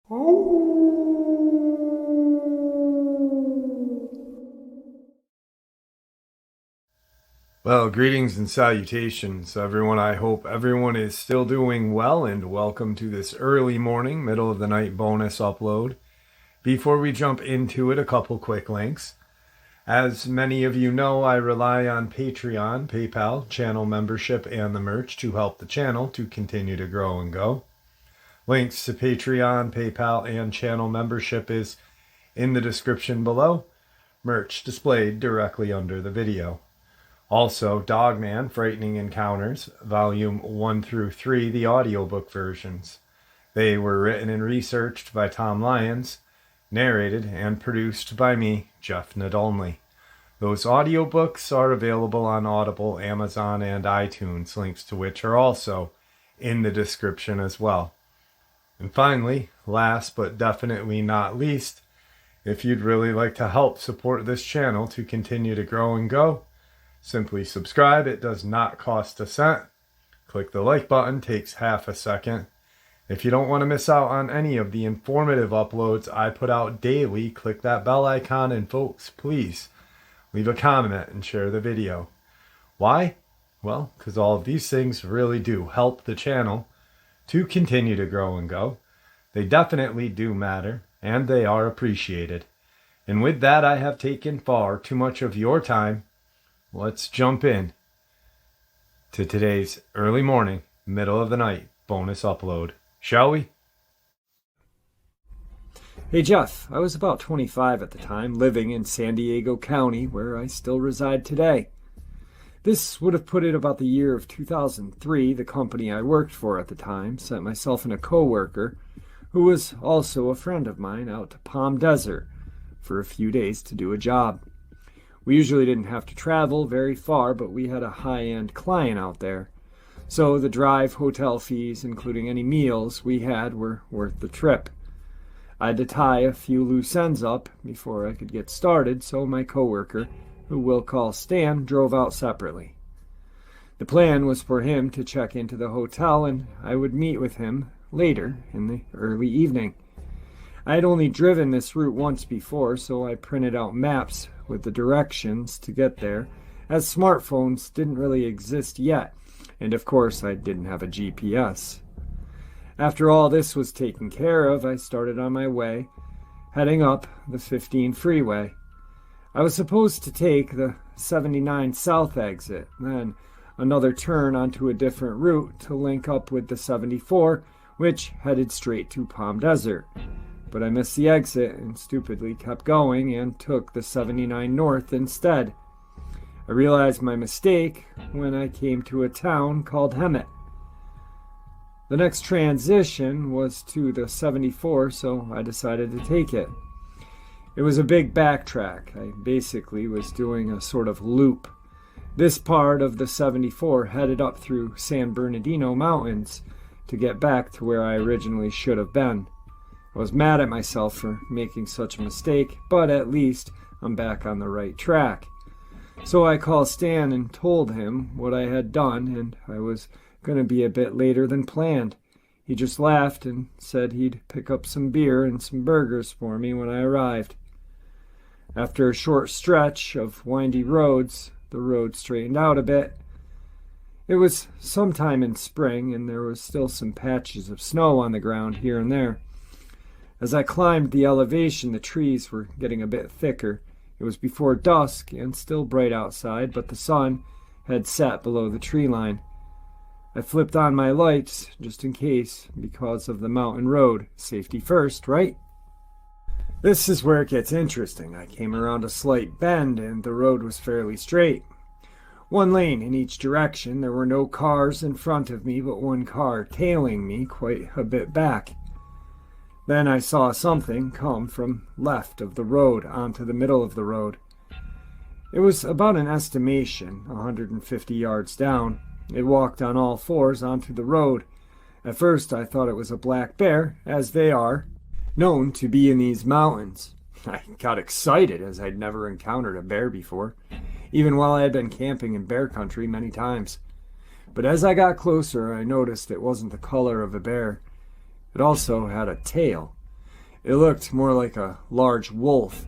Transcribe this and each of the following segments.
Well, greetings and salutations, everyone. I hope everyone is still doing well, and welcome to this early morning, middle of the night bonus upload. Before we jump into it, a couple quick links. As many of you know, I rely on Patreon, PayPal, channel membership, and the merch to help the channel to continue to grow and go. Links to Patreon, PayPal, and channel membership is in the description below. Merch displayed directly under the video. Also, Dogman, Frightening Encounters, Volume 1 through 3, the audiobook versions. They were written and researched by Tom Lyons, narrated and produced by me, Jeff Nadolny. Those audiobooks are available on Audible, Amazon, and iTunes, links to which are also in the description as well. And finally, last but definitely not least, if you'd really like to help support this channel to continue to grow and go, simply subscribe. It does not cost a cent. Click the like button, takes half a second. If you don't want to miss out on any of the informative uploads I put out daily, click that bell icon, and folks, please leave a comment and share the video. Why? Well, because all of these things really do help the channel to continue to grow and go. They definitely do matter, and they are appreciated. And with that, I have taken far too much of your time. Let's jump in to today's early morning, middle of the night bonus upload, shall we? Hey Jeff, I was about 25 at the time, living in San Diego County, where I still reside today. This would have put it about the year of 2003. The company I worked for at the time sent myself and a coworker, who was also a friend of mine, out to Palm Desert for a few days to do a job. We usually didn't have to travel very far, but we had a high-end client out there. So the drive, hotel fees, including any meals we had, were worth the trip. I had to tie a few loose ends up before I could get started, so my coworker, who we'll call Stan, drove out separately. The plan was for him to check into the hotel, and I would meet with him later in the early evening. I had only driven this route once before, so I printed out maps with the directions to get there, as smartphones didn't really exist yet, and of course I didn't have a GPS. After all this was taken care of, I started on my way, heading up the 15 freeway. I was supposed to take the 79 South exit, then another turn onto a different route to link up with the 74, which headed straight to Palm Desert. But I missed the exit and stupidly kept going and took the 79 North instead. I realized my mistake when I came to a town called Hemet. The next transition was to the 74, so I decided to take it. It was a big backtrack. I basically was doing a sort of loop. This part of the 74 headed up through San Bernardino Mountains to get back to where I originally should have been. I was mad at myself for making such a mistake, but at least I'm back on the right track. So I called Stan and told him what I had done, and I was going to be a bit later than planned. He just laughed and said he'd pick up some beer and some burgers for me when I arrived. After a short stretch of windy roads, the road straightened out a bit. It was sometime in spring, and there was still some patches of snow on the ground here and there. As I climbed the elevation, the trees were getting a bit thicker. It was before dusk and still bright outside, but the sun had set below the tree line. I flipped on my lights just in case, because of the mountain road. Safety first, right? This is where it gets interesting. I came around a slight bend and the road was fairly straight. One lane in each direction. There were no cars in front of me, but one car tailing me quite a bit back. Then I saw something come from left of the road onto the middle of the road. It was about an estimation 150 yards down. It walked on all fours onto the road. At first I thought it was a black bear, as they are known to be in these mountains. I got excited, as I'd never encountered a bear before, even while I had been camping in bear country many times. But as I got closer, I noticed it wasn't the color of a bear. It also had a tail. It looked more like a large wolf.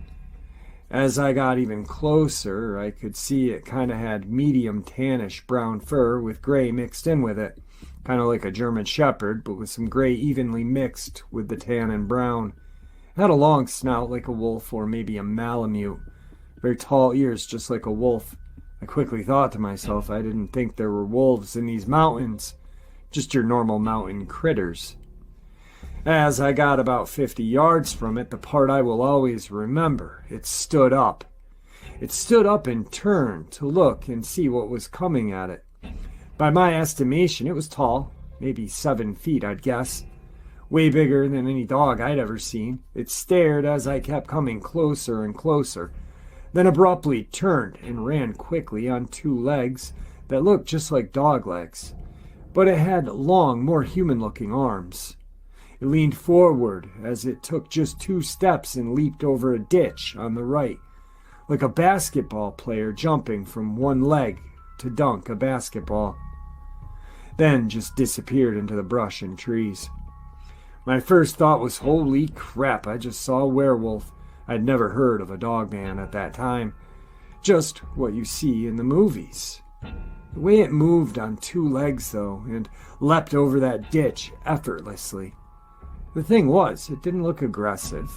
As I got even closer, I could see it kind of had medium tannish brown fur with gray mixed in with it. Kind of like a German Shepherd, but with some gray evenly mixed with the tan and brown. It had a long snout like a wolf or maybe a Malamute. Very tall ears just like a wolf. I quickly thought to myself I didn't think there were wolves in these mountains. Just your normal mountain critters. As I got about 50 yards from it, the part I will always remember, it stood up. It stood up and turned to look and see what was coming at it. By my estimation, it was tall, maybe 7 feet, I'd guess. Way bigger than any dog I'd ever seen. It stared as I kept coming closer and closer, then abruptly turned and ran quickly on 2 legs that looked just like dog legs. But it had long, more human-looking arms. It leaned forward as it took just 2 steps and leaped over a ditch on the right, like a basketball player jumping from one leg to dunk a basketball. Then just disappeared into the brush and trees. My first thought was, holy crap, I just saw a werewolf. I'd never heard of a Dogman at that time. Just what you see in the movies. The way it moved on 2 legs, though, and leapt over that ditch effortlessly. The thing was, it didn't look aggressive.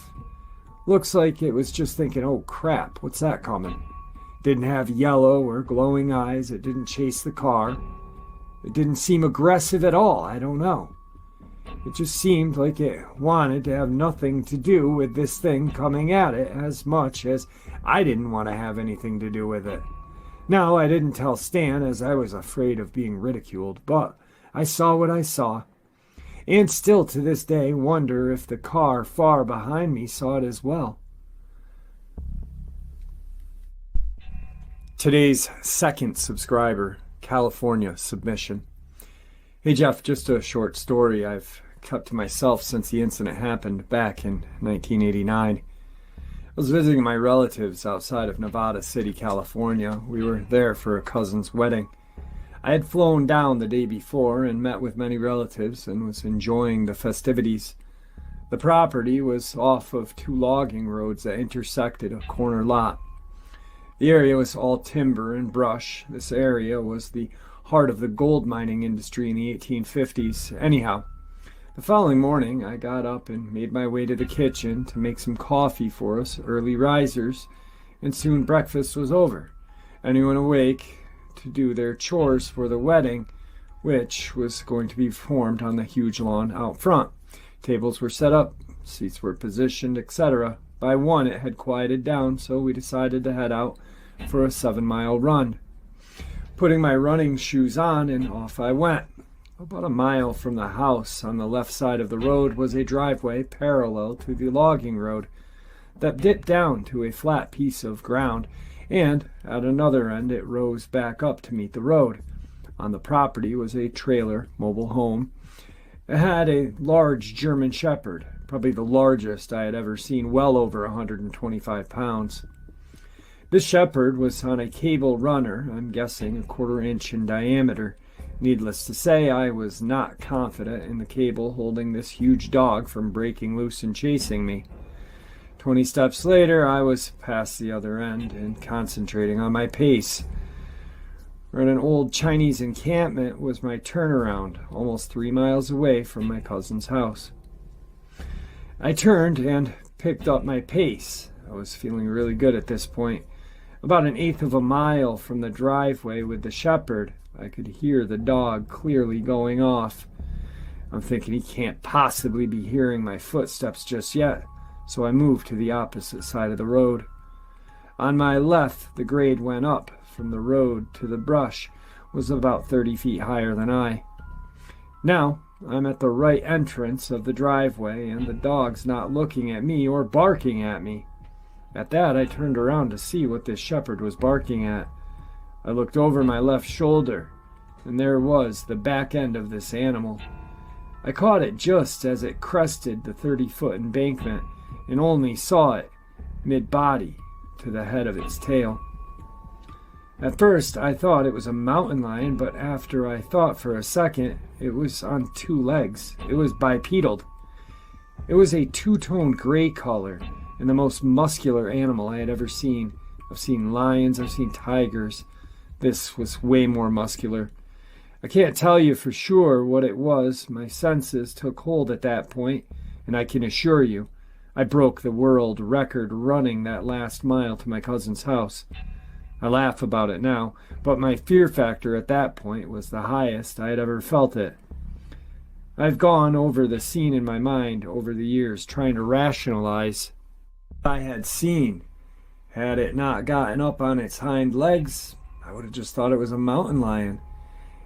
Looks like it was just thinking, oh crap, what's that coming? Didn't have yellow or glowing eyes. It didn't chase the car. It didn't seem aggressive at all. I don't know. It just seemed like it wanted to have nothing to do with this thing coming at it as much as I didn't want to have anything to do with it. Now, I didn't tell Stan as I was afraid of being ridiculed, but I saw what I saw. And still to this day wonder if the car far behind me saw it as well. Today's second subscriber, California submission. Hey Jeff, just a short story I've kept to myself since the incident happened back in 1989. I was visiting my relatives outside of Nevada City, California. We were there for a cousin's wedding. I had flown down the day before and met with many relatives and was enjoying the festivities. The property was off of 2 logging roads that intersected a corner lot. The area was all timber and brush. This area was the heart of the gold mining industry in the 1850s. Anyhow, the following morning I got up and made my way to the kitchen to make some coffee for us early risers, and soon breakfast was over. Anyone awake to do their chores for the wedding, which was going to be performed on the huge lawn out front. Tables were set up, seats were positioned, etc. By 1 it had quieted down, so we decided to head out for a 7-mile run. Putting my running shoes on, and off I went. About a mile from the house on the left side of the road was a driveway parallel to the logging road that dipped down to a flat piece of ground, and at another end it rose back up to meet the road. On the property was a trailer mobile home. It had a large German Shepherd, probably the largest I had ever seen, well over 125 pounds. This Shepherd was on a cable runner, I'm guessing a 1/4 inch in diameter. Needless to say, I was not confident in the cable holding this huge dog from breaking loose and chasing me. 20 steps later, I was past the other end and concentrating on my pace. At an old Chinese encampment was my turnaround, almost 3 miles away from my cousin's house. I turned and picked up my pace. I was feeling really good at this point. About 1/8 of a mile from the driveway with the Shepherd, I could hear the dog clearly going off. I'm thinking he can't possibly be hearing my footsteps just yet, so I moved to the opposite side of the road. On my left, the grade went up. From the road to the brush was about 30 feet higher than I. Now, I'm at the right entrance of the driveway, and the dog's not looking at me or barking at me. At that, I turned around to see what this Shepherd was barking at. I looked over my left shoulder, and there was the back end of this animal. I caught it just as it crested the 30-foot embankment, and only saw it mid-body to the head of its tail. At first, I thought it was a mountain lion, but after I thought for a second, it was on 2 legs. It was bipedal. It was a two-toned gray color and the most muscular animal I had ever seen. I've seen lions, I've seen tigers. This was way more muscular. I can't tell you for sure what it was. My senses took hold at that point, and I can assure you, I broke the world record running that last mile to my cousin's house. I laugh about it now, but my fear factor at that point was the highest I had ever felt it. I've gone over the scene in my mind over the years, trying to rationalize what I had seen. Had it not gotten up on its hind legs, I would have just thought it was a mountain lion.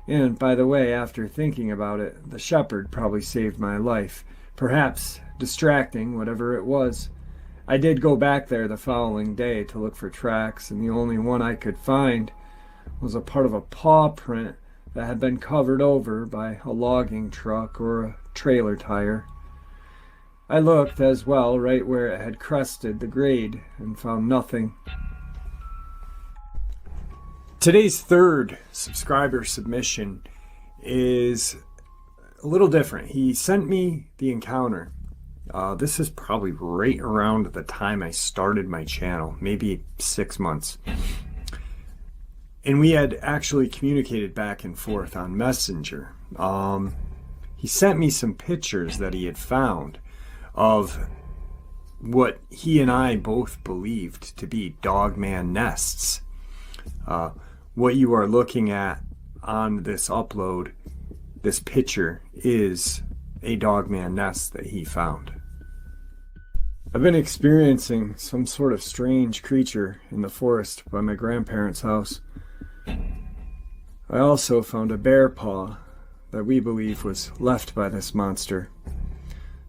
And, by the way, after thinking about it, the shepherd probably saved my life, perhaps distracting whatever it was. I did go back there the following day to look for tracks, and the only one I could find was a part of a paw print that had been covered over by a logging truck or a trailer tire. I looked as well right where it had crested the grade and found nothing. Today's third subscriber submission is a little different. He sent me the encounter. This is probably right around the time I started my channel, maybe 6 months. And we had actually communicated back and forth on Messenger. He sent me some pictures that he had found of what he and I both believed to be Dogman nests. What you are looking at on this upload, this picture, is a Dogman nest that he found. I've been experiencing some sort of strange creature in the forest by my grandparents' house. I also found a bear paw that we believe was left by this monster.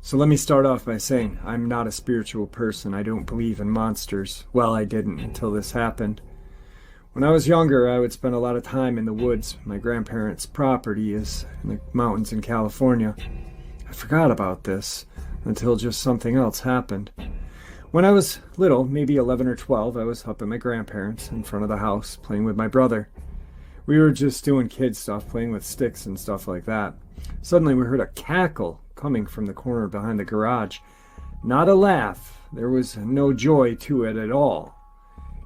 So let me start off by saying I'm not a spiritual person. I don't believe in monsters. Well, I didn't until this happened. When I was younger, I would spend a lot of time in the woods. My grandparents' property is in the mountains in California. I forgot about this until just something else happened. When I was little, maybe 11 or 12, I was up at my grandparents' in front of the house playing with my brother. We were just doing kid stuff, playing with sticks and stuff like that. Suddenly we heard a cackle coming from the corner behind the garage. Not a laugh. There was no joy to it at all.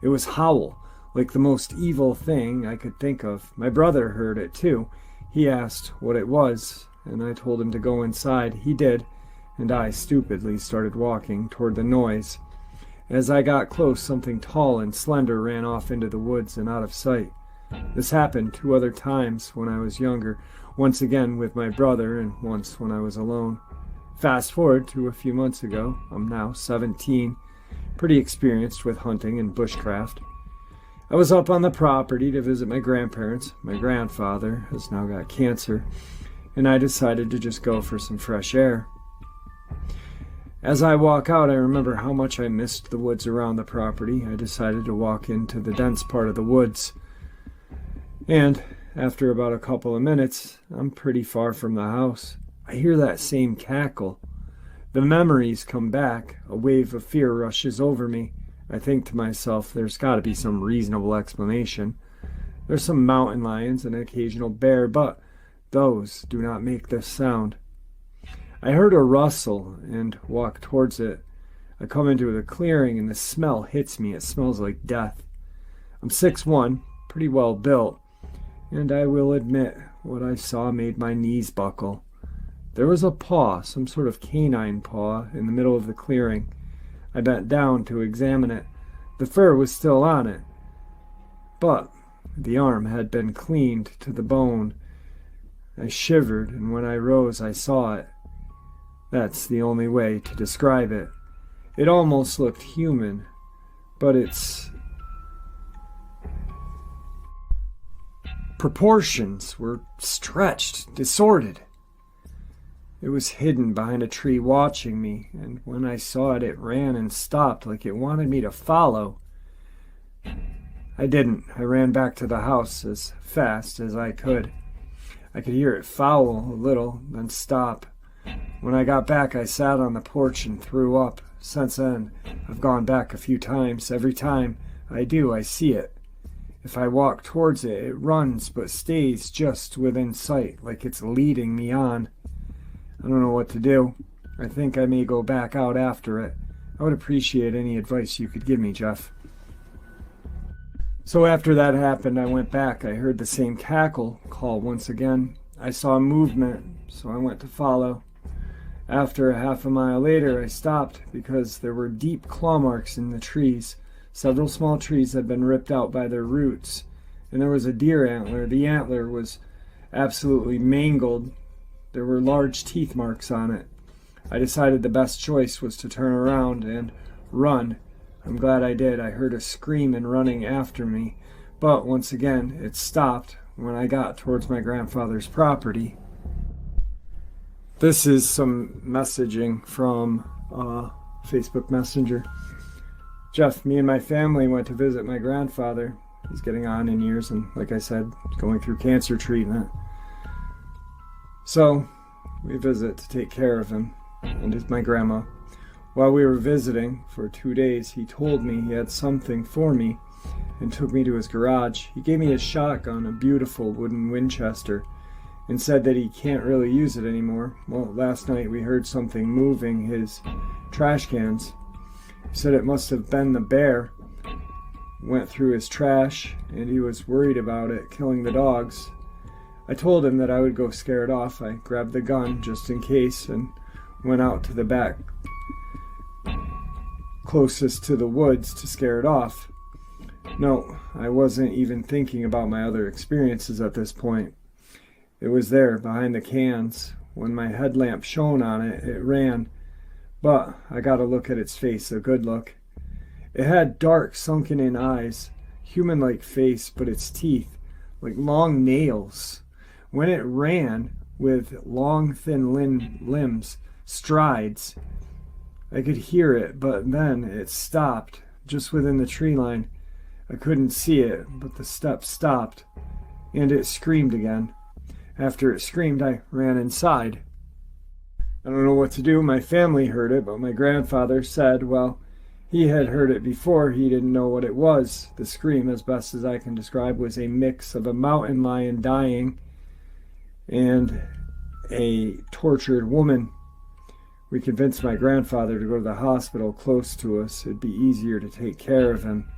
It was howl, like the most evil thing I could think of. My brother heard it too. He asked what it was, and I told him to go inside. He did, and I stupidly started walking toward the noise. As I got close, something tall and slender ran off into the woods and out of sight. This happened 2 other times when I was younger, once again with my brother and once when I was alone. Fast forward to a few months ago. I'm now 17, pretty experienced with hunting and bushcraft. I was up on the property to visit my grandparents. My grandfather has now got cancer, and I decided to just go for some fresh air. As I walk out, I remember how much I missed the woods around the property. I decided to walk into the dense part of the woods. And after about a couple of minutes, I'm pretty far from the house. I hear that same cackle. The memories come back. A wave of fear rushes over me. I think to myself, there's got to be some reasonable explanation. There's some mountain lions and an occasional bear, but those do not make this sound. I heard a rustle and walk towards it. I come into the clearing and the smell hits me. It smells like death. I'm 6'1", pretty well built, and I will admit what I saw made my knees buckle. There was a paw, some sort of canine paw, in the middle of the clearing. I bent down to examine it. The fur was still on it, but the arm had been cleaned to the bone. I shivered, and when I rose, I saw it. That's the only way to describe it. It almost looked human, but its proportions were stretched, distorted. It was hidden behind a tree watching me, and when I saw it, it ran and stopped like it wanted me to follow. I didn't. I ran back to the house as fast as I could. I could hear it foul a little, then stop. When I got back, I sat on the porch and threw up. Since then, I've gone back a few times. Every time I do, I see it. If I walk towards it, it runs but stays just within sight, like it's leading me on. I don't know what to do. I think I may go back out after it. I would appreciate any advice you could give me, Jeff. So after that happened, I went back. I heard the same cackle call once again. I saw movement, so I went to follow. After a half a mile later, I stopped because there were deep claw marks in the trees. Several small trees had been ripped out by their roots, and there was a deer antler. The antler was absolutely mangled. There were large teeth marks on it. I decided the best choice was to turn around and run. I'm glad I did. I heard a scream and running after me, but once again, it stopped when I got towards my grandfather's property. This is some messaging from Facebook Messenger. Jeff, me and my family went to visit my grandfather. He's getting on in years and, like I said, going through cancer treatment. So, we visit to take care of him and my grandma. While we were visiting for 2 days, he told me he had something for me and took me to his garage. He gave me a shotgun, a beautiful wooden Winchester, and said that he can't really use it anymore. Well, last night we heard something moving his trash cans. He said it must have been the bear. Went through his trash, and he was worried about it killing the dogs. I told him that I would go scare it off. I grabbed the gun just in case and went out to the back closest to the woods to scare it off. No, I wasn't even thinking about my other experiences at this point. It was there behind the cans. When my headlamp shone on it, it ran. But I got a look at its face, a good look. It had dark, sunken-in eyes, human-like face, but its teeth, like long nails. When it ran with long, thin limbs, strides, I could hear it, but then it stopped, just within the tree line. I couldn't see it, but the steps stopped, and it screamed again. After it screamed, I ran inside. I don't know what to do. My family heard it, but my grandfather said, well, he had heard it before. He didn't know what it was. The scream, as best as I can describe, was a mix of a mountain lion dying and a tortured woman. We convinced my grandfather to go to the hospital close to us. It'd be easier to take care of him.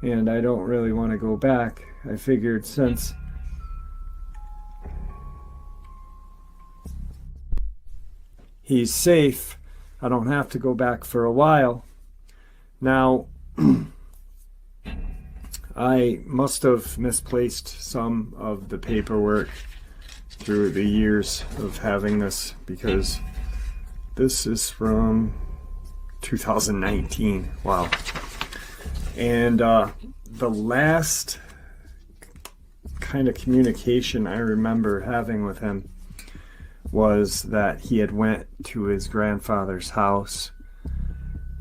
And I don't really want to go back. I figured since he's safe, I don't have to go back for a while. Now, I must have misplaced some of the paperwork through the years of having this, because this is from 2019. Wow. And the last kind of communication I remember having with him was that he had went to his grandfather's house,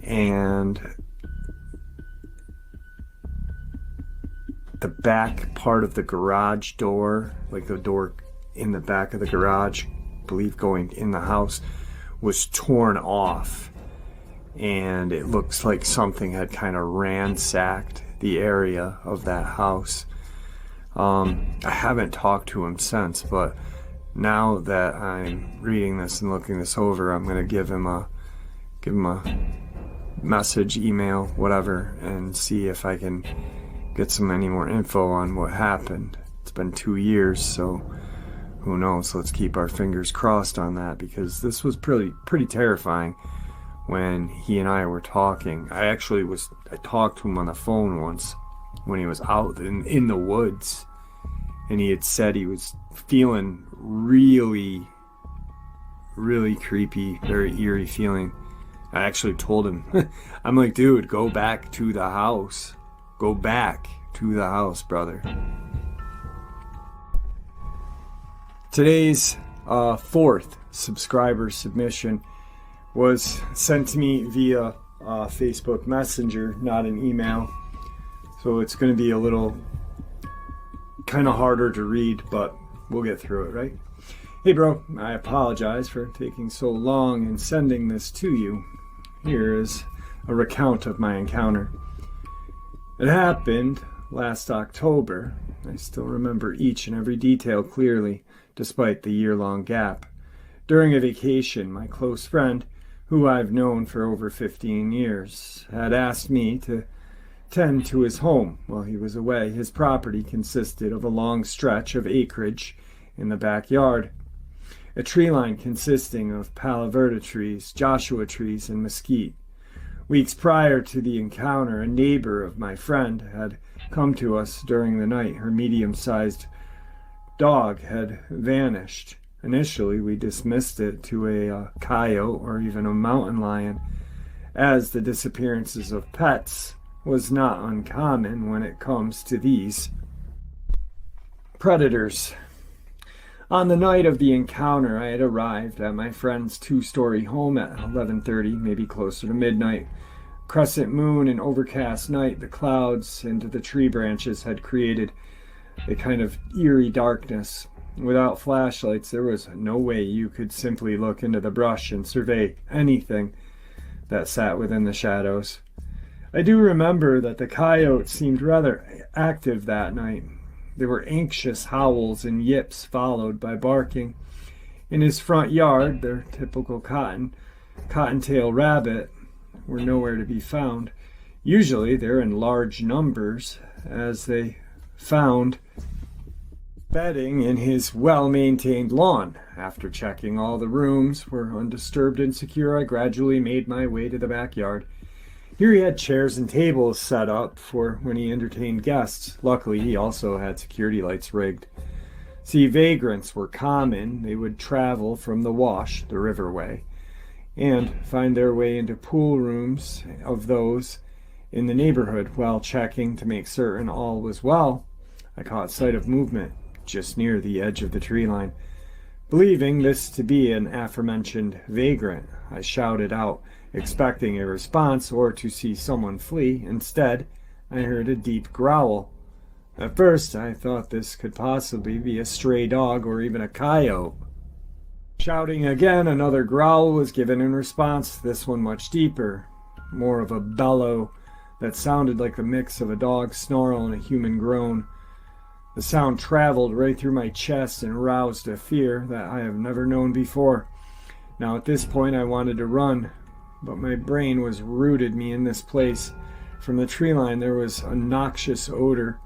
and the back part of the garage door, like the door in the back of the garage, I believe going in the house, was torn off, and it looks like something had kind of ransacked the area of that house. I haven't talked to him since, but now that I'm reading this and looking this over, I'm going to give him a message, email, whatever, and see if I can get any more info on what happened. It's been 2 years, so who knows? Let's keep our fingers crossed on that, because this was pretty terrifying when he and I were talking. I talked to him on the phone once when he was out in the woods, and he had said he was feeling really, really creepy, very eerie feeling. I actually told him, I'm like, dude, go back to the house. Go back to the house, brother. Today's fourth subscriber submission was sent to me via Facebook Messenger, not an email. So it's going to be a little kind of harder to read, but we'll get through it, right? Hey, bro, I apologize for taking so long in sending this to you. Here is a recount of my encounter. It happened last October. I still remember each and every detail clearly, despite the year-long gap. During a vacation, my close friend who I've known for over 15 years, had asked me to tend to his home while he was away. His property consisted of a long stretch of acreage in the backyard, a tree line consisting of Palo Verde trees, Joshua trees, and mesquite. Weeks prior to the encounter, a neighbor of my friend had come to us during the night. Her medium-sized dog had vanished. Initially, we dismissed it to a coyote or even a mountain lion, as the disappearances of pets was not uncommon when it comes to these predators. On the night of the encounter, I had arrived at my friend's two-story home at 11:30, maybe closer to midnight. Crescent moon and overcast night, the clouds and the tree branches had created a kind of eerie darkness. Without flashlights, there was no way you could simply look into the brush and survey anything that sat within the shadows. I do remember that the coyotes seemed rather active that night. There were anxious howls and yips followed by barking. In his front yard, their typical cottontail rabbit were nowhere to be found. Usually they're in large numbers, as they found bedding in his well-maintained lawn. After checking all the rooms were undisturbed and secure, I gradually made my way to the backyard. Here he had chairs and tables set up for when he entertained guests. Luckily, he also had security lights rigged. See, vagrants were common. They would travel from the wash, the riverway, and find their way into pool rooms of those in the neighborhood. While checking to make certain all was well, I caught sight of movement just near the edge of the tree line. Believing this to be an aforementioned vagrant, I shouted out, expecting a response or to see someone flee. Instead, I heard a deep growl. At first, I thought this could possibly be a stray dog or even a coyote. Shouting again, another growl was given in response, this one much deeper, more of a bellow that sounded like the mix of a dog's snarl and a human groan. The sound traveled right through my chest and roused a fear that I have never known before. Now at this point I wanted to run, but my brain was rooted me in this place. From the tree line there was a noxious odor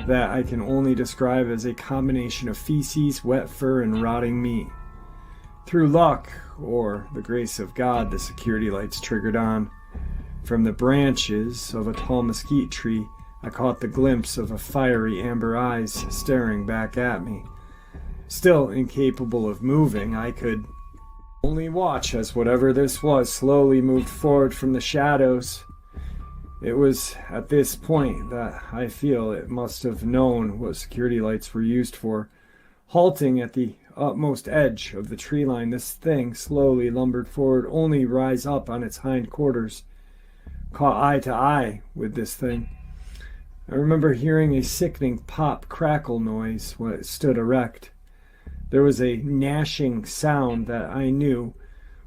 that I can only describe as a combination of feces, wet fur, and rotting meat. Through luck, or the grace of God, the security lights triggered on. From the branches of a tall mesquite tree, I caught the glimpse of a fiery amber eyes staring back at me. Still incapable of moving, I could only watch as whatever this was slowly moved forward from the shadows. It was at this point that I feel it must have known what security lights were used for. Halting at the utmost edge of the tree line, this thing slowly lumbered forward, only rise up on its hind quarters. Caught eye to eye with this thing. I remember hearing a sickening pop crackle noise when it stood erect. There was a gnashing sound that I knew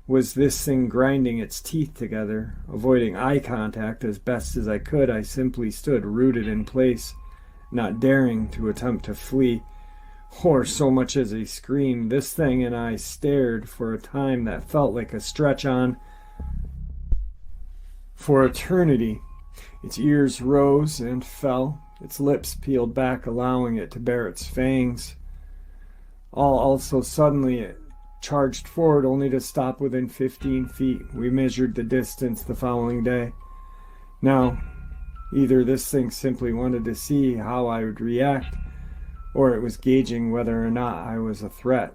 was this thing grinding its teeth together. Avoiding eye contact as best as I could, I simply stood rooted in place, not daring to attempt to flee, or so much as a scream. This thing and I stared for a time that felt like a stretch on for eternity. Its ears rose and fell, its lips peeled back, allowing it to bare its fangs. All also suddenly it charged forward, only to stop within 15 feet. We measured the distance the following day. Now, either this thing simply wanted to see how I would react, or it was gauging whether or not I was a threat.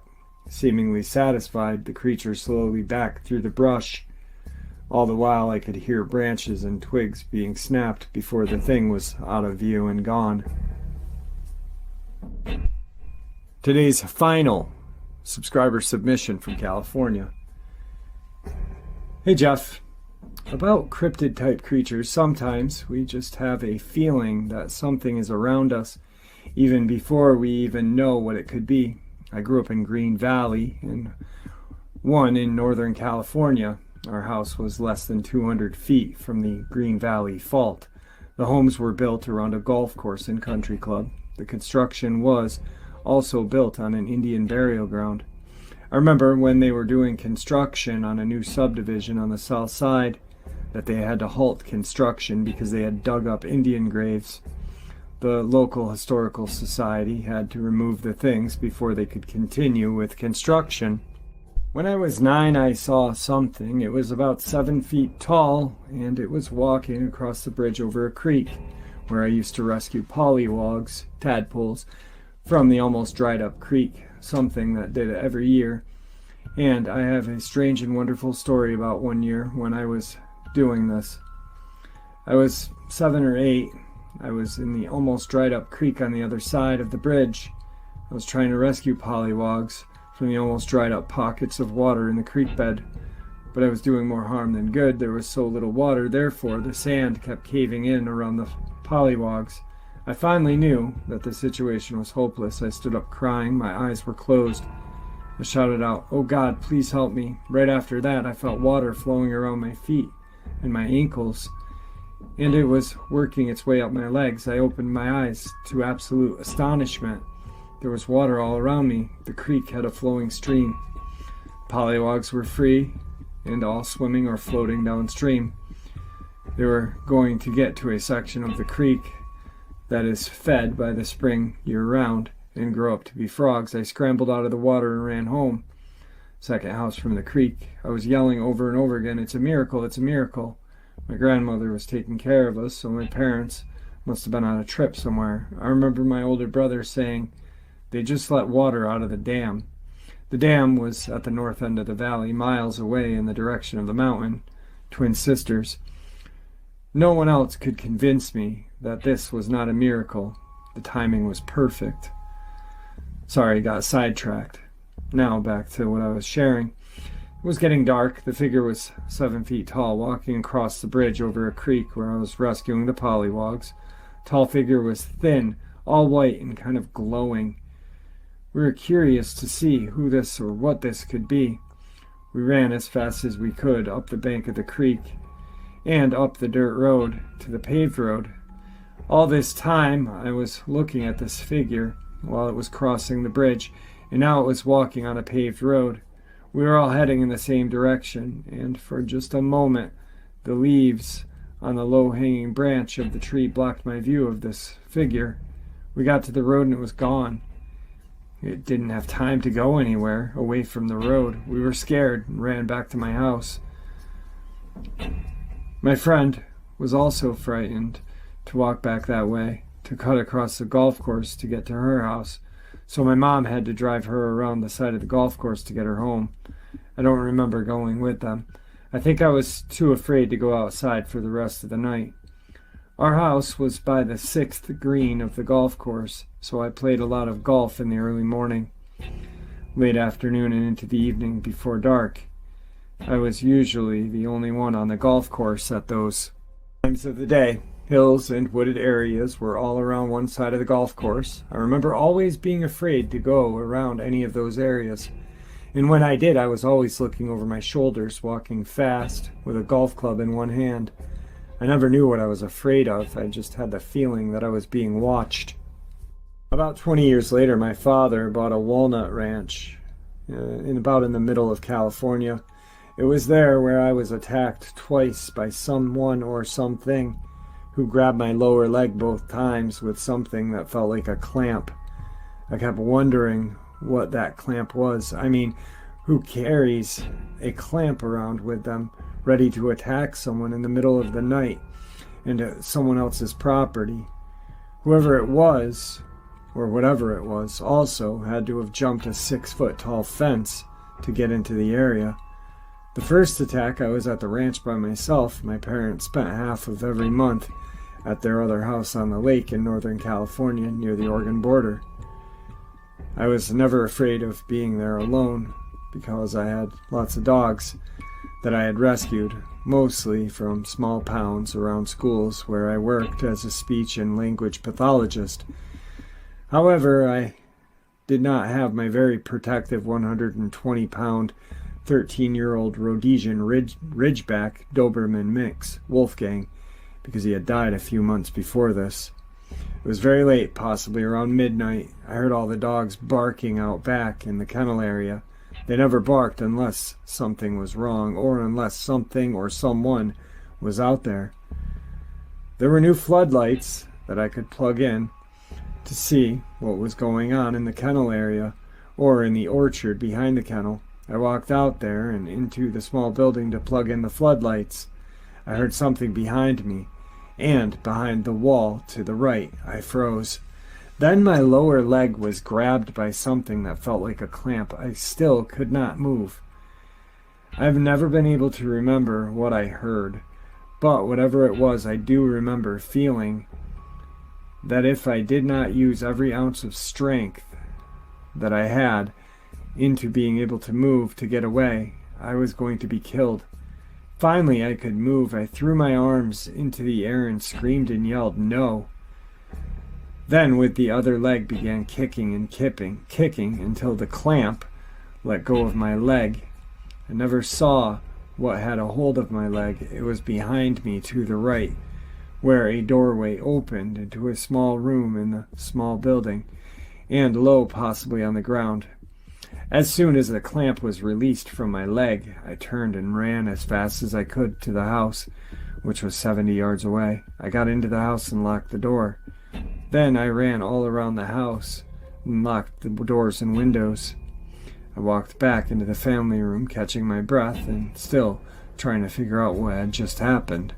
Seemingly satisfied, the creature slowly backed through the brush. All the while I could hear branches and twigs being snapped before the thing was out of view and gone. Today's final subscriber submission from California. Hey Jeff, about cryptid type creatures, sometimes we just have a feeling that something is around us even before we even know what it could be. I grew up in Green Valley, and one in Northern California. Our house was less than 200 feet from the Green Valley Fault. The homes were built around a golf course and country club. The construction was also built on an Indian burial ground. I remember when they were doing construction on a new subdivision on the south side that they had to halt construction because they had dug up Indian graves. The local historical society had to remove the things before they could continue with construction. When I was 9, I saw something. It was about 7 feet tall, and it was walking across the bridge over a creek where I used to rescue pollywogs, tadpoles, from the almost dried up creek, something that did it every year. And I have a strange and wonderful story about one year when I was doing this. I was 7 or 8. I was in the almost dried up creek on the other side of the bridge. I was trying to rescue pollywogs from the almost dried up pockets of water in the creek bed. But I was doing more harm than good. There was so little water, therefore the sand kept caving in around the pollywogs. I finally knew that the situation was hopeless. I stood up crying. My eyes were closed. I shouted out, "Oh God, please help me." Right after that, I felt water flowing around my feet and my ankles, and it was working its way up my legs. I opened my eyes to absolute astonishment. There was water all around me. The creek had a flowing stream. Pollywogs were free and all swimming or floating downstream. They were going to get to a section of the creek that is fed by the spring year-round and grow up to be frogs. I scrambled out of the water and ran home. Second house from the creek. I was yelling over and over again, "It's a miracle, it's a miracle." My grandmother was taking care of us, so my parents must have been on a trip somewhere. I remember my older brother saying, "They just let water out of the dam." The dam was at the north end of the valley, miles away in the direction of the mountain. Twin sisters. No one else could convince me that this was not a miracle. The timing was perfect. Sorry, got sidetracked. Now back to what I was sharing. It was getting dark. The figure was 7 feet tall, walking across the bridge over a creek where I was rescuing the pollywogs. Tall figure was thin, all white and kind of glowing. We were curious to see who this or what this could be. We ran as fast as we could up the bank of the creek and up the dirt road to the paved road. All this time I was looking at this figure while it was crossing the bridge, and now it was walking on a paved road. We were all heading in the same direction, and for just a moment the leaves on the low-hanging branch of the tree blocked my view of this figure. We got to the road and it was gone. It didn't have time to go anywhere away from the road. We were scared and ran back to my house. My friend was also frightened to walk back that way, to cut across the golf course to get to her house. So my mom had to drive her around the side of the golf course to get her home. I don't remember going with them. I think I was too afraid to go outside for the rest of the night. Our house was by the 6th green of the golf course, so I played a lot of golf in the early morning, late afternoon, and into the evening before dark. I was usually the only one on the golf course at those times of the day. Hills and wooded areas were all around one side of the golf course. I remember always being afraid to go around any of those areas. And when I did, I was always looking over my shoulders, walking fast, with a golf club in one hand. I never knew what I was afraid of. I just had the feeling that I was being watched. About 20 years later, my father bought a walnut ranch in the middle of California. It was there where I was attacked twice by someone or something who grabbed my lower leg both times with something that felt like a clamp. I kept wondering what that clamp was. I mean, who carries a clamp around with them, ready to attack someone in the middle of the night into someone else's property? Whoever it was, or whatever it was, also had to have jumped a 6-foot-tall fence to get into the area. The first attack, I was at the ranch by myself. My parents spent half of every month at their other house on the lake in Northern California near the Oregon border. I was never afraid of being there alone because I had lots of dogs that I had rescued, mostly from small pounds around schools where I worked as a speech and language pathologist. However, I did not have my very protective 120-pound 13-year-old Rhodesian Ridgeback Doberman mix, Wolfgang, because he had died a few months before this. It was very late, possibly around midnight. I heard all the dogs barking out back in the kennel area. They never barked unless something was wrong or unless something or someone was out there. There were new floodlights that I could plug in to see what was going on in the kennel area or in the orchard behind the kennel. I walked out there and into the small building to plug in the floodlights. I heard something behind me and behind the wall to the right. I froze. Then my lower leg was grabbed by something that felt like a clamp. I still could not move. I've never been able to remember what I heard, but whatever it was, I do remember feeling that if I did not use every ounce of strength that I had into being able to move to get away, I was going to be killed. Finally, I could move. I threw my arms into the air and screamed and yelled, "No!" Then, with the other leg, began kicking and kicking until the clamp let go of my leg. I never saw what had a hold of my leg. It was behind me to the right, where a doorway opened into a small room in the small building, and low, possibly on the ground. As soon as the clamp was released from my leg, I turned and ran as fast as I could to the house, which was 70 yards away. I got into the house and locked the door. Then I ran all around the house and locked the doors and windows. I walked back into the family room, catching my breath and still trying to figure out what had just happened.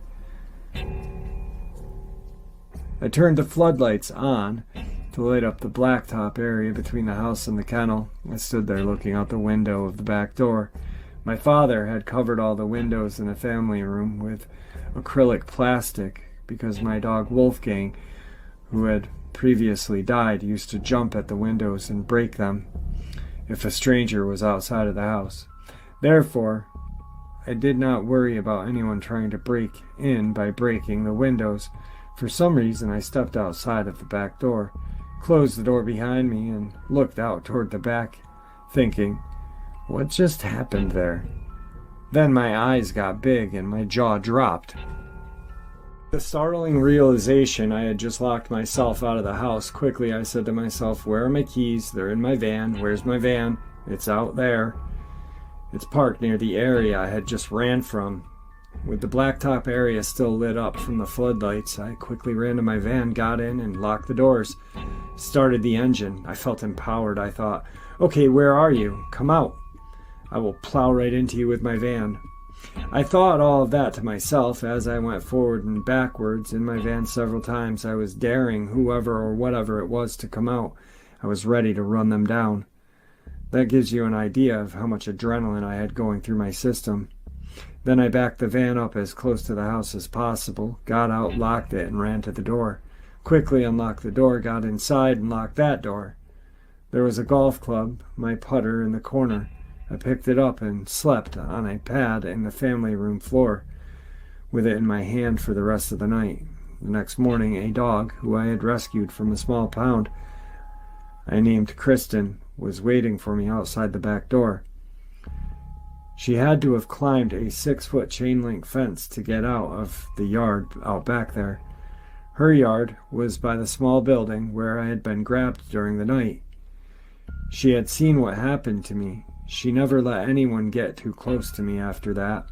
I turned the floodlights on to light up the blacktop area between the house and the kennel. I stood there looking out the window of the back door. My father had covered all the windows in the family room with acrylic plastic because my dog Wolfgang, who had previously died, used to jump at the windows and break them if a stranger was outside of the house. Therefore, I did not worry about anyone trying to break in by breaking the windows. For some reason, I stepped outside of the back door, closed the door behind me, and looked out toward the back, thinking, what just happened there? Then my eyes got big and my jaw dropped. The startling realization I had just locked myself out of the house. Quickly I said to myself, where are my keys? They're in my van. Where's my van? It's out there. It's parked near the area I had just ran from. With the blacktop area still lit up from the floodlights, I quickly ran to my van, got in, and locked the doors. Started the engine. I felt empowered. I thought, okay, where are you? Come out. I will plow right into you with my van. I thought all of that to myself as I went forward and backwards in my van several times. I was daring whoever or whatever it was to come out. I was ready to run them down. That gives you an idea of how much adrenaline I had going through my system. Then I backed the van up as close to the house as possible, got out, locked it, and ran to the door. Quickly unlocked the door, got inside, and locked that door. There was a golf club, my putter, in the corner. I picked it up and slept on a pad in the family room floor, with it in my hand for the rest of the night. The next morning, a dog, who I had rescued from a small pound I named Kristen, was waiting for me outside the back door. She had to have climbed a 6-foot chain-link fence to get out of the yard out back there. Her yard was by the small building where I had been grabbed during the night. She had seen what happened to me. She never let anyone get too close to me after that,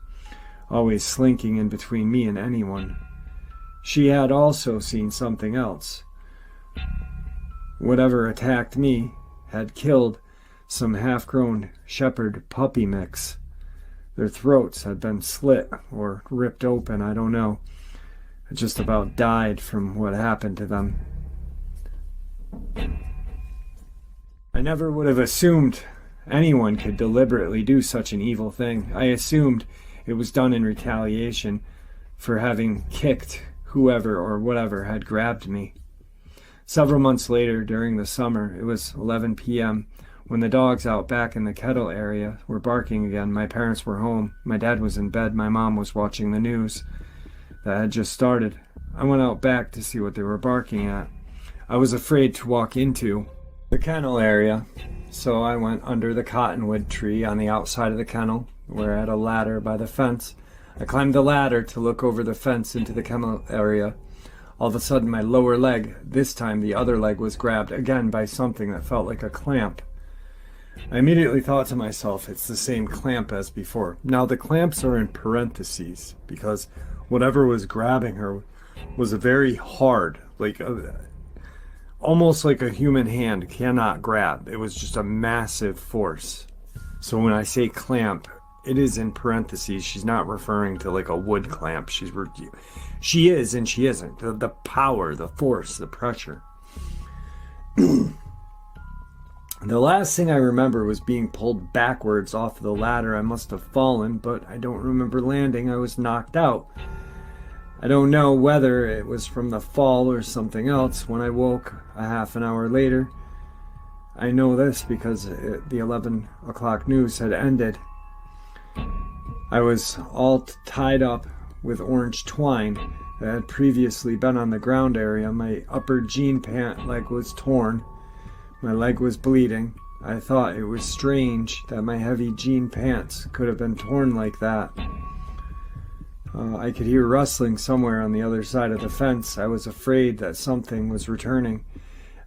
always slinking in between me and anyone. She had also seen something else. Whatever attacked me had killed some half-grown shepherd puppy mix. Their throats had been slit or ripped open, I don't know. I just about died from what happened to them. I never would have assumed anyone could deliberately do such an evil thing. I assumed it was done in retaliation for having kicked whoever or whatever had grabbed me. Several months later, during the summer, it was 11 p.m., when the dogs out back in the kettle area were barking again. My parents were home. My dad was in bed. My mom was watching the news that had just started. I went out back to see what they were barking at. I was afraid to walk into the kennel area, so I went under the cottonwood tree on the outside of the kennel, where I had a ladder by the fence. I climbed the ladder to look over the fence into the kennel area. All of a sudden, my lower leg, this time the other leg, was grabbed again by something that felt like a clamp. I immediately thought to myself, it's the same clamp as before. Now the clamps are in parentheses because whatever was grabbing her was a very hard, almost like a human hand cannot grab. It was just a massive force. So when I say clamp, it is in parentheses. She's not referring to like a wood clamp. She is and she isn't. The power, the force, the pressure. The last thing I remember was being pulled backwards off the ladder. I must have fallen, but I don't remember landing. I was knocked out. I don't know whether it was from the fall or something else. When I woke a half an hour later, I know this because the 11 o'clock news had ended. I was all tied up with orange twine that had previously been on the ground area. My upper jean pant leg was torn. My leg was bleeding. I thought it was strange that my heavy jean pants could have been torn like that. I could hear rustling somewhere on the other side of the fence. I was afraid that something was returning.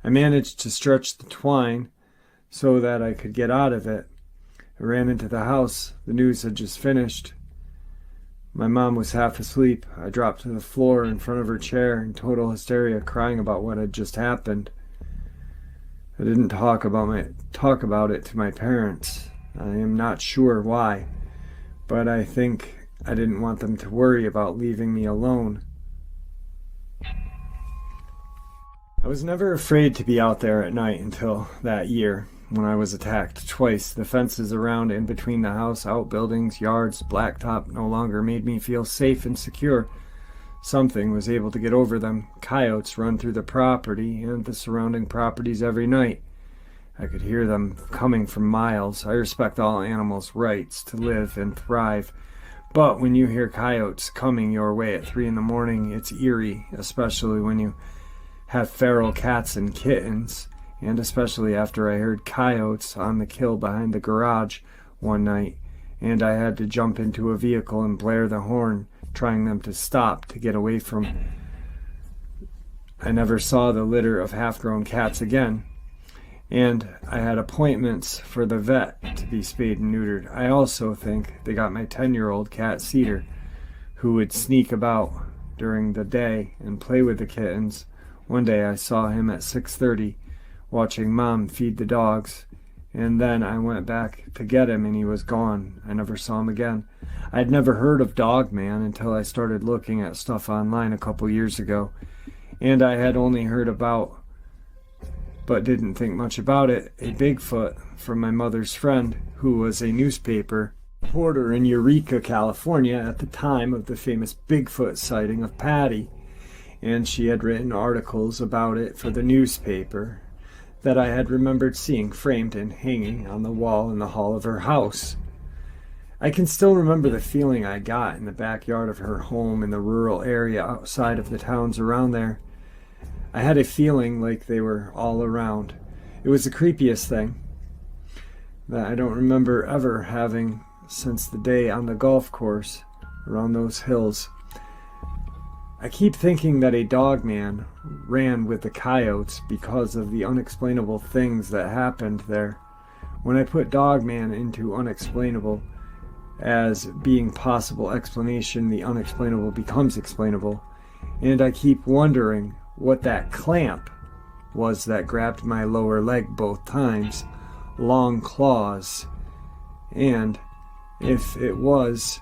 I managed to stretch the twine so that I could get out of it. I ran into the house. The news had just finished. My mom was half asleep. I dropped to the floor in front of her chair in total hysteria, crying about what had just happened. I didn't talk about it to my parents. I am not sure why, but I think I didn't want them to worry about leaving me alone. I was never afraid to be out there at night until that year when I was attacked twice. The fences around and between the house, outbuildings, yards, blacktop no longer made me feel safe and secure. Something was able to get over them. Coyotes run through the property and the surrounding properties every night. I could hear them coming from miles. I respect all animals' rights to live and thrive. But when you hear coyotes coming your way at 3 a.m, it's eerie, especially when you have feral cats and kittens, and especially after I heard coyotes on the kill behind the garage one night, and I had to jump into a vehicle and blare the horn, trying them to stop to get away from. I never saw the litter of half-grown cats again, and I had appointments for the vet to be spayed and neutered. I also think they got my 10-year-old cat Cedar, who would sneak about during the day and play with the kittens. One day I saw him at 6:30 watching Mom feed the dogs, and then I went back to get him and he was gone. I never saw him again. I'd never heard of Dogman until I started looking at stuff online a couple years ago, and I had only heard about, but didn't think much about it, a Bigfoot from my mother's friend, who was a newspaper reporter in Eureka, California at the time of the famous Bigfoot sighting of Patty, and she had written articles about it for the newspaper that I had remembered seeing framed and hanging on the wall in the hall of her house. I can still remember the feeling I got in the backyard of her home in the rural area outside of the towns around there. I had a feeling like they were all around. It was the creepiest thing that I don't remember ever having since the day on the golf course around those hills. I keep thinking that a dogman ran with the coyotes because of the unexplainable things that happened there. When I put dogman into unexplainable as being possible explanation, the unexplainable becomes explainable, and I keep wondering what that clamp was that grabbed my lower leg both times, long claws, and if it was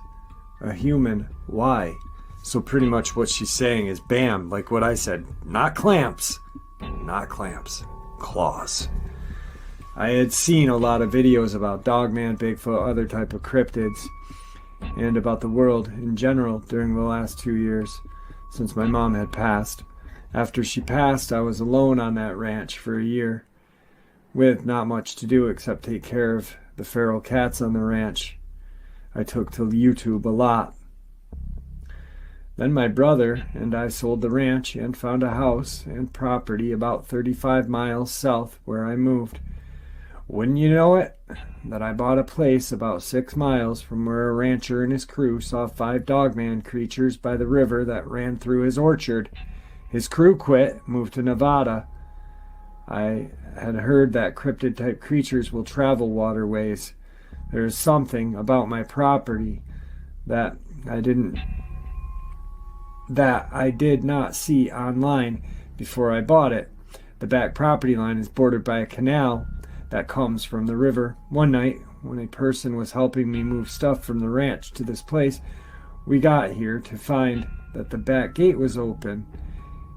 a human, why? So pretty much what she's saying is, bam, like what I said, not clamps, claws. I had seen a lot of videos about Dogman, Bigfoot, other type of cryptids, and about the world in general during the last 2 years since my mom had passed. After she passed, I was alone on that ranch for a year, with not much to do except take care of the feral cats on the ranch. I took to YouTube a lot. Then my brother and I sold the ranch and found a house and property about 35 miles south where I moved. Wouldn't you know it, that I bought a place about 6 miles from where a rancher and his crew saw 5 dogman creatures by the river that ran through his orchard. His crew quit, moved to Nevada. I had heard that cryptid-type creatures will travel waterways. There's something about my property that I did not see online before I bought it. The back property line is bordered by a canal that comes from the river. One night, when a person was helping me move stuff from the ranch to this place, we got here to find that the back gate was open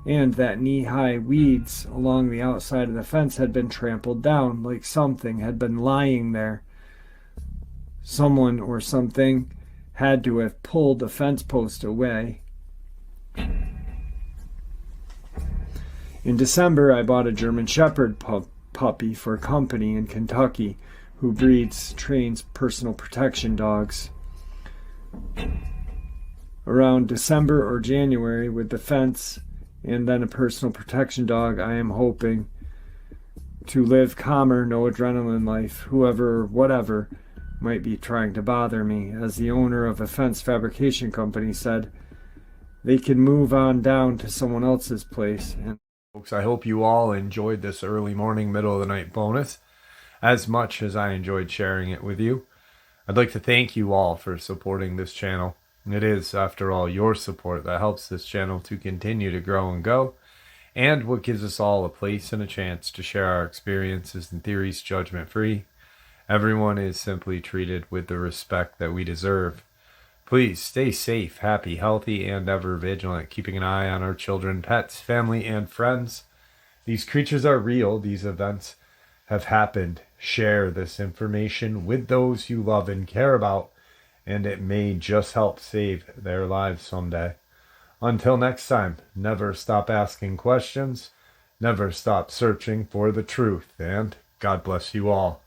and that knee-high weeds along the outside of the fence had been trampled down, like something had been lying there. Someone or something had to have pulled the fence post away. In December, I bought a German Shepherd puppy for company in Kentucky who trains personal protection dogs. Around December or January, with the fence and then a personal protection dog, I am hoping to live calmer, no adrenaline life, whoever or whatever might be trying to bother me. As the owner of a fence fabrication company said, they can move on down to someone else's place. And folks, I hope you all enjoyed this early morning, middle of the night bonus as much as I enjoyed sharing it with you. I'd like to thank you all for supporting this channel. It is, after all, your support that helps this channel to continue to grow and go, and what gives us all a place and a chance to share our experiences and theories judgment-free. Everyone is simply treated with the respect that we deserve. Please stay safe, happy, healthy, and ever vigilant, keeping an eye on our children, pets, family, and friends. These creatures are real. These events have happened. Share this information with those you love and care about, and it may just help save their lives someday. Until next time, never stop asking questions, never stop searching for the truth, and God bless you all.